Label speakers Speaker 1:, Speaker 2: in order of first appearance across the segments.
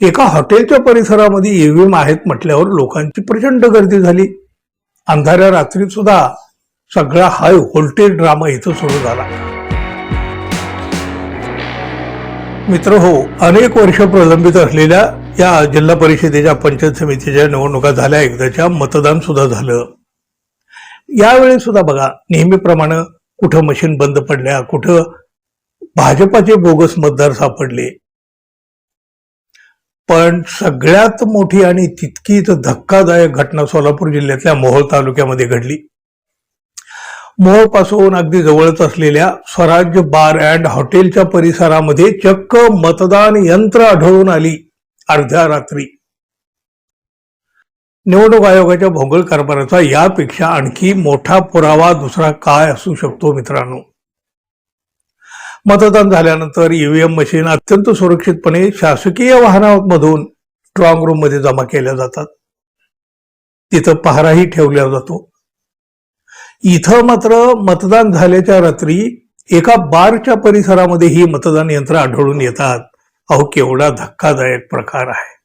Speaker 1: एका हॉटेलच्या परिसरामध्ये ईव्हीएम आहेत म्हटल्यावर लोकांची प्रचंड गर्दी झाली. अंधाऱ्या रात्रीत सुद्धा सगळा हाय व्होल्टेज ड्रामा इथं सुरू झाला. मित्र हो, अनेक वर्ष प्रलंबित असलेल्या या जिल्हा परिषदेच्या पंचायत समितीच्या निवडणुका झाल्या, एकदाच्या मतदान सुद्धा झालं. यावेळी सुद्धा बघा, नेहमीप्रमाणे कुठं मशीन बंद पडल्या, कुठं भाजपाचे बोगस मतदार सापडले. पण सगळ्यात मोठी आणि तितकीच धक्कादायक घटना सोलापूर जिल्ह्यातल्या मोहोळ तालुक्यामध्ये घडली. मोहोळ पासून अगदी जवळच असलेल्या स्वराज्य बार अँड हॉटेलच्या परिसरामध्ये चक्क मतदान यंत्र आढळून आली अर्ध्या रात्री. निवडणूक आयोगाच्या भोंगळ कारभाराचा यापेक्षा आणखी मोठा पुरावा दुसरा काय असू शकतो मित्रांनो. मतदान झाल्यानंतर ईव्हीएम मशीन अत्यंत सुरक्षितपणे शासकीय वाहनांमधून स्ट्रॉंग रूम मध्ये जमा केल्या जातात. तिथं पहाराही ठेवला जातो. इथं मात्र मतदान झाल्याच्या रात्री एका बारच्या परिसरामध्ये ही मतदान यंत्र आढळून येतात. अहो, केवढा धक्कादायक प्रकार आहे.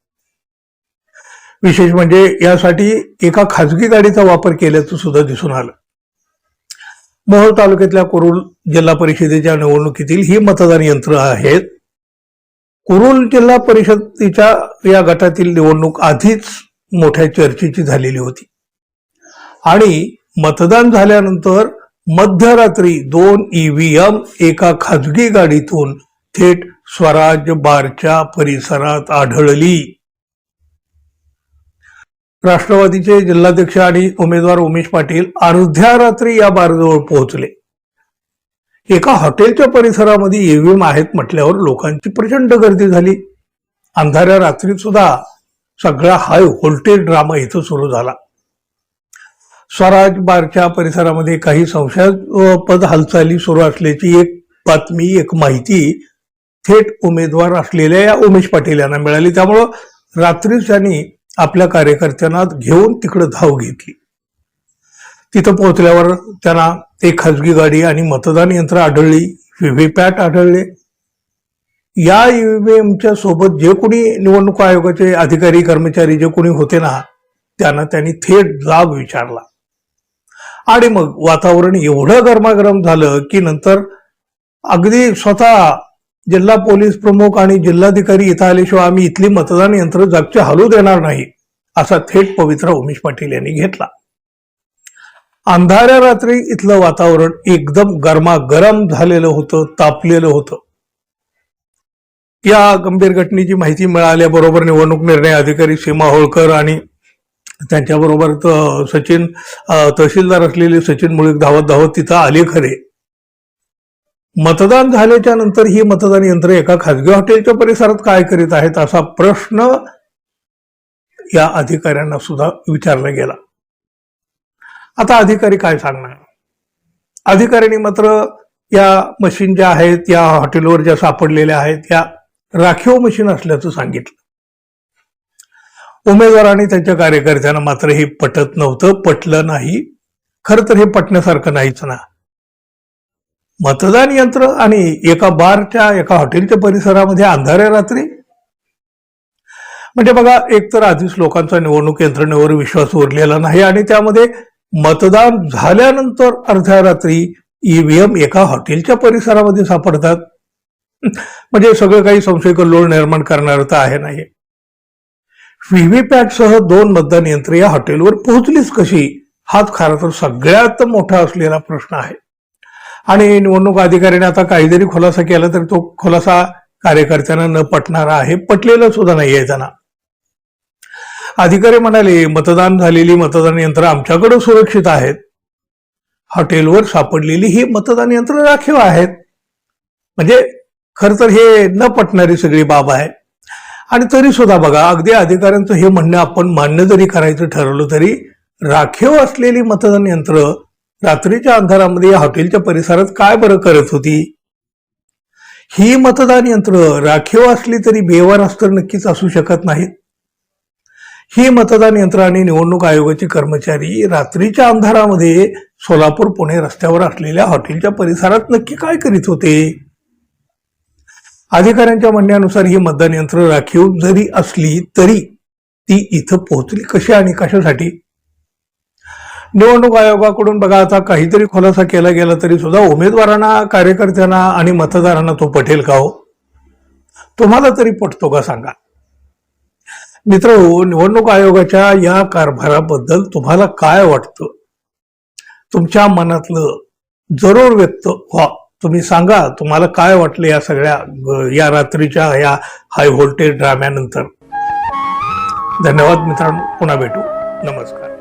Speaker 1: विशेष म्हणजे यासाठी एका खाजगी गाडीचा वापर केल्याचं सुद्धा दिसून आलं. मोहोळ तालुक्यातल्या कुरुल जिल्हा परिषदेच्या निवडणुकीतील ही मतदान यंत्र आहेत. कुरुल जिल्हा परिषदेच्या या गटातील निवडणूक आधीच मोठ्या चर्चेची झालेली होती आणि मतदान झाल्यानंतर मध्यरात्री 2 ईव्हीएम एका खाजगी गाडीतून थेट स्वराज्य बारच्या परिसरात आढळली. राष्ट्रवादीचे जिल्हाध्यक्ष आणि उमेदवार उमेश पाटील अर्ध्या रात्री या बारजवळ पोहोचले. एका हॉटेलच्या परिसरामध्ये ईव्हीएम आहेत म्हटल्यावर लोकांची प्रचंड गर्दी झाली. अंधाऱ्या रात्रीत सुद्धा सगळा हाय व्होल्टेज ड्रामा इथं सुरू झाला. स्वराज बारच्या परिसरामध्ये काही संशयास्पद हालचाली सुरू असल्याची एक बातमी, एक माहिती थेट उमेदवार असलेल्या या उमेश पाटील यांना मिळाली. त्यामुळं रात्रीच त्यांनी आपल्या कार्यकर्त्यांना घेऊन तिकडे धाव घेतली. तिथं पोहोचल्यावर त्यांना एक खाजगी गाडी आणि मतदान यंत्र आढळली, व्हीव्हीपॅट आढळले. या ईव्हीएमच्या सोबत जे कोणी निवडणूक आयोगाचे अधिकारी कर्मचारी जे कोणी होते ना, त्यांनी थेट जाब विचारला आणि मग वातावरण एवढं गरमागरम झालं की नंतर अगदी स्वतः जिल्हा पोलीस प्रमुख आणि जिल्हाधिकारी इथं आल्याशिवाय आम्ही इथली मतदान यंत्र जागचे हलू देणार नाही असा थेट पवित्रा उमेश पाटील यांनी घेतला. अंधाऱ्या रात्री इथलं वातावरण एकदम गरमागरम झालेलं होतं, तापलेलं होतं. या गंभीर घटनेची माहिती मिळाल्याबरोबर निवडणूक निर्णय अधिकारी सीमा होळकर आणि त्यांच्याबरोबर सचिन तहसीलदार असलेले सचिन मुळीक धावत धावत तिथं आले खरे. मतदान झाल्याच्या नंतर ही मतदान यंत्र एका खाजगी हॉटेलच्या परिसरात काय करीत आहेत असा प्रश्न या अधिकाऱ्यांना सुद्धा विचारला गेला. आता अधिकारी काय सांगणार. अधिकाऱ्यांनी मात्र या मशीन ज्या आहेत, या हॉटेलवर ज्या सापडलेल्या आहेत, या राखीव मशीन असल्याचं सांगितलं. उमेदवारांनी त्यांच्या कार्यकर्त्यांना मात्र हे पटत नव्हतं, पटलं नाही. खरं तर हे पटण्यासारखं नाहीच ना. मतदान यंत्र आणि एका बारच्या, एका हॉटेलच्या परिसरामध्ये अंधाऱ्या रात्री, म्हणजे बघा, एकतर आधीच लोकांचा निवडणूक यंत्रणेवर विश्वास उरलेला नाही आणि त्यामध्ये मतदान झाल्यानंतर अर्ध्या रात्री ईव्हीएम एका हॉटेलच्या परिसरामध्ये सापडतात. म्हणजे सगळं काही संशयकल्लोळ निर्माण करणारं तर आहे नाही. व्हीव्हीपॅटसह 2 मतदान यंत्र या हॉटेलवर पोहोचलीच कशी, हाच खरा तर सगळ्यात मोठा असलेला प्रश्न आहे. आणि निवडणूक अधिकाऱ्याने आता काही जरी खुलासा केला तर तो खुलासा कार्यकर्त्यांना न पटणारा आहे, पटलेला सुद्धा नाहीये त्यांना. अधिकारी म्हणाले, मतदान झालेली मतदान यंत्र आमच्याकडे सुरक्षित आहेत, हॉटेलवर सापडलेली ही मतदान यंत्र राखीव आहेत. म्हणजे खर तर हे न पटणारी सगळी बाब आहे. आणि तरी सुद्धा बघा, अगदी अधिकाऱ्यांचं हे म्हणणं आपण मान्य जरी करायचं ठरवलं तरी राखीव असलेली मतदान यंत्र रात्रीच्या अंधारामध्ये या हॉटेलच्या परिसरात काय बरं करत होती. ही मतदान यंत्र राखीव असली तरी बेवारस तर नक्कीच असू शकत नाहीत. ही मतदान यंत्र आणि निवडणूक आयोगाचे कर्मचारी रात्रीच्या अंधारामध्ये सोलापूर पुणे रस्त्यावर असलेल्या हॉटेलच्या परिसरात नक्की काय करीत होते. अधिकाऱ्यांच्या म्हणण्यानुसार ही मतदान यंत्र राखीव जरी असली तरी ती इथं पोहोचली कशी आणि कशासाठी? निवडणूक आयोगाकडून बघा आता काहीतरी खुलासा केला गेला तरी सुद्धा उमेदवारांना, कार्यकर्त्यांना आणि मतदारांना तो पटेल का हो? तुम्हाला तरी पटतो का सांगा? मित्रहो, निवडणूक आयोगाच्या या कारभाराबद्दल तुम्हाला काय वाटतं? तुमच्या मनातलं जरूर व्यक्त व्हा. तुम्ही सांगा तुम्हाला काय वाटलं या सगळ्या या रात्रीच्या या हाय व्होल्टेज ड्राम्यानंतर. धन्यवाद मित्रांनो, पुन्हा भेटू. नमस्कार.